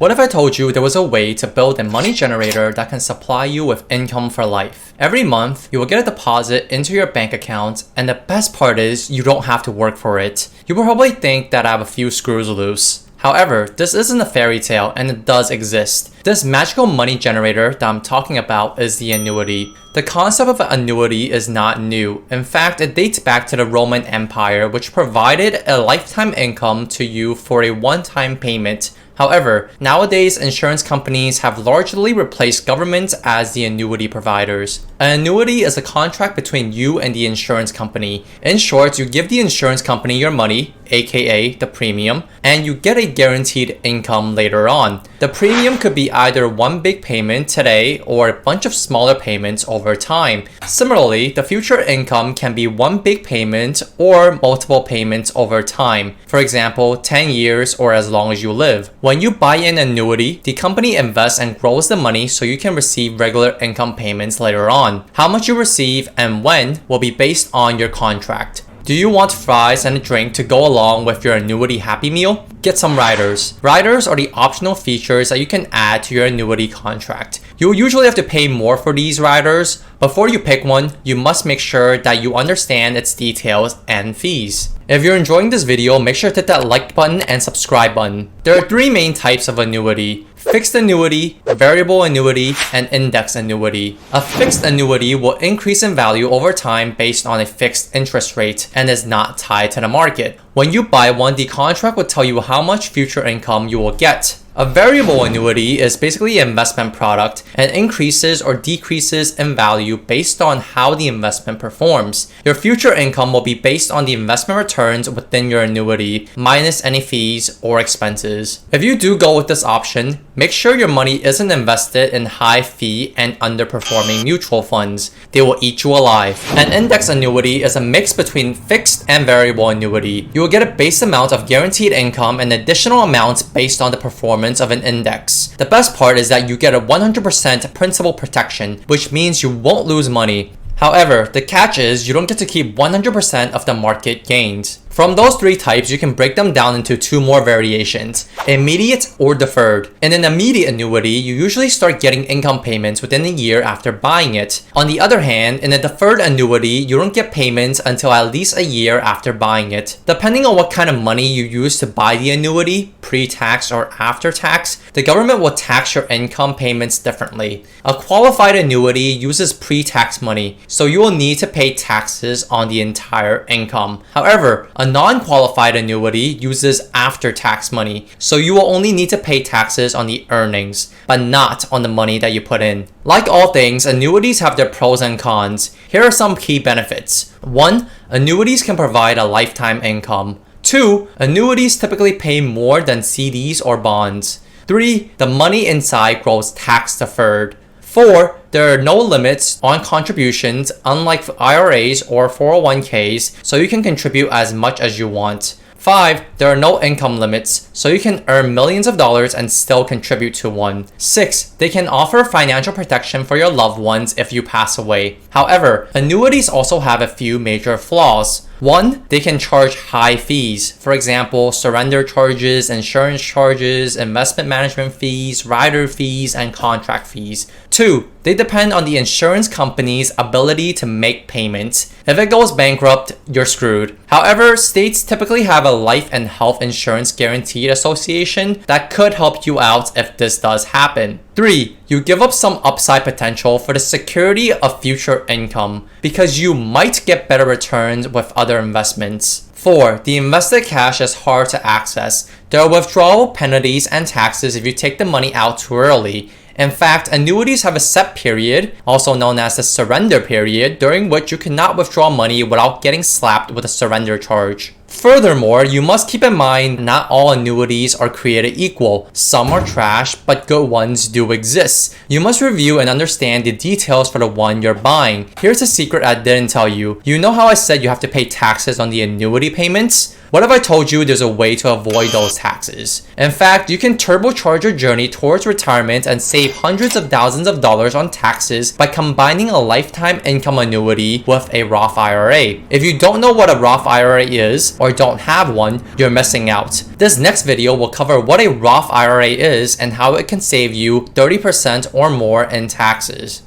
What if I told you there was a way to build a money generator that can supply you with income for life? Every month, you will get a deposit into your bank account, and the best part is you don't have to work for it. You will probably think that I have a few screws loose. However, this isn't a fairy tale and it does exist. This magical money generator that I'm talking about is the annuity. The concept of an annuity is not new. In fact, it dates back to the Roman Empire, which provided a lifetime income to you for a one-time payment. However, nowadays insurance companies have largely replaced governments as the annuity providers. An annuity is a contract between you and the insurance company. In short, you give the insurance company your money, aka the premium, and you get a guaranteed income later on. The premium could be either one big payment today or a bunch of smaller payments over time. Similarly, the future income can be one big payment or multiple payments over time. For example, 10 years or as long as you live. When you buy an annuity, the company invests and grows the money so you can receive regular income payments later on. How much you receive and when will be based on your contract. Do you want fries and a drink to go along with your annuity Happy Meal? Get some riders. Riders are the optional features that you can add to your annuity contract. You'll usually have to pay more for these riders. Before you pick one, you must make sure that you understand its details and fees. If you're enjoying this video, make sure to hit that like button and subscribe button. There are three main types of annuity: fixed annuity, variable annuity, and index annuity. A fixed annuity will increase in value over time based on a fixed interest rate and is not tied to the market. When you buy one, the contract will tell you how much future income you will get. A variable annuity is basically an investment product and increases or decreases in value based on how the investment performs. Your future income will be based on the investment returns within your annuity, minus any fees or expenses. If you do go with this option, make sure your money isn't invested in high fee and underperforming mutual funds. They will eat you alive. An index annuity is a mix between fixed and variable annuity. You will get a base amount of guaranteed income and additional amounts based on the performance of an index. The best part is that you get a 100% principal protection, which means you won't lose money. However, the catch is you don't get to keep 100% of the market gains. From those three types, you can break them down into two more variations: immediate or deferred. In an immediate annuity, you usually start getting income payments within a year after buying it. On the other hand, in a deferred annuity, you don't get payments until at least a year after buying it. Depending on what kind of money you use to buy the annuity, pre-tax or after-tax, the government will tax your income payments differently. A qualified annuity uses pre-tax money, so you will need to pay taxes on the entire income. However, a non-qualified annuity uses after-tax money, so you will only need to pay taxes on the earnings, but not on the money that you put in. Like all things, annuities have their pros and cons. Here are some key benefits. 1. Annuities can provide a lifetime income. 2. Annuities typically pay more than CDs or bonds. 3. The money inside grows tax-deferred. 4. There are no limits on contributions, unlike IRAs or 401ks, so you can contribute as much as you want. 5. There are no income limits, so you can earn millions of dollars and still contribute to one. 6. They can offer financial protection for your loved ones if you pass away. However, annuities also have a few major flaws. 1. They can charge high fees. For example, surrender charges, insurance charges, investment management fees, rider fees, and contract fees. 2. They depend on the insurance company's ability to make payments. If it goes bankrupt, you're screwed. However, states typically have a life and health insurance guaranteed association that could help you out if this does happen. 3. You give up some upside potential for the security of future income because you might get better returns with other investments. 4. The invested cash is hard to access. There are withdrawal penalties and taxes if you take the money out too early. In fact, annuities have a set period, also known as the surrender period, during which you cannot withdraw money without getting slapped with a surrender charge. Furthermore, you must keep in mind not all annuities are created equal. Some are trash, but good ones do exist. You must review and understand the details for the one you're buying. Here's a secret I didn't tell you. You know how I said you have to pay taxes on the annuity payments? What if I told you there's a way to avoid those taxes? In fact, you can turbocharge your journey towards retirement and save hundreds of thousands of dollars on taxes by combining a lifetime income annuity with a Roth IRA. If you don't know what a Roth IRA is or don't have one, you're missing out. This next video will cover what a Roth IRA is and how it can save you 30% or more in taxes.